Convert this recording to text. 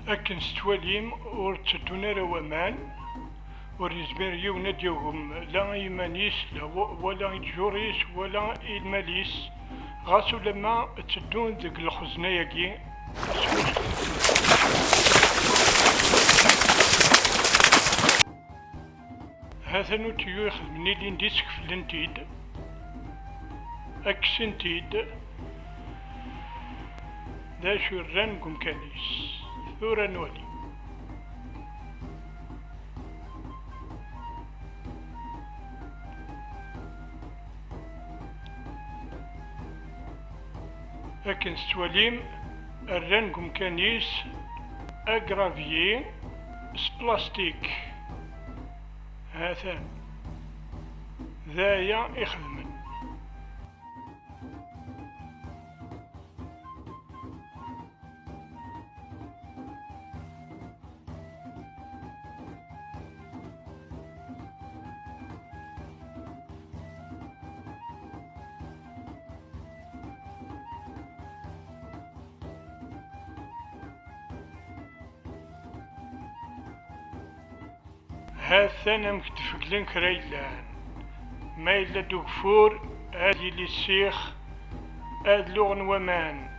أكن ستواليم ور تدون راه وامان ور يزمر يونا ديالهم لا إيمانيس لا ولا يتجوريس ولا الماليس غاسو لما تدون ذيك الخزنة ياكي هذا نوتيو يخدمني لين ديسك فلنتيد أكسنتيد دا شو الران كانيس ثورا نولي لكن ستواليم الران كانيس أغرافيي سبلاستيك هذا ذايا يخدمن هذا أنا مكتفقلن كريلان ما إلا دوكفور هادي لي السيخ هاد لغن ومان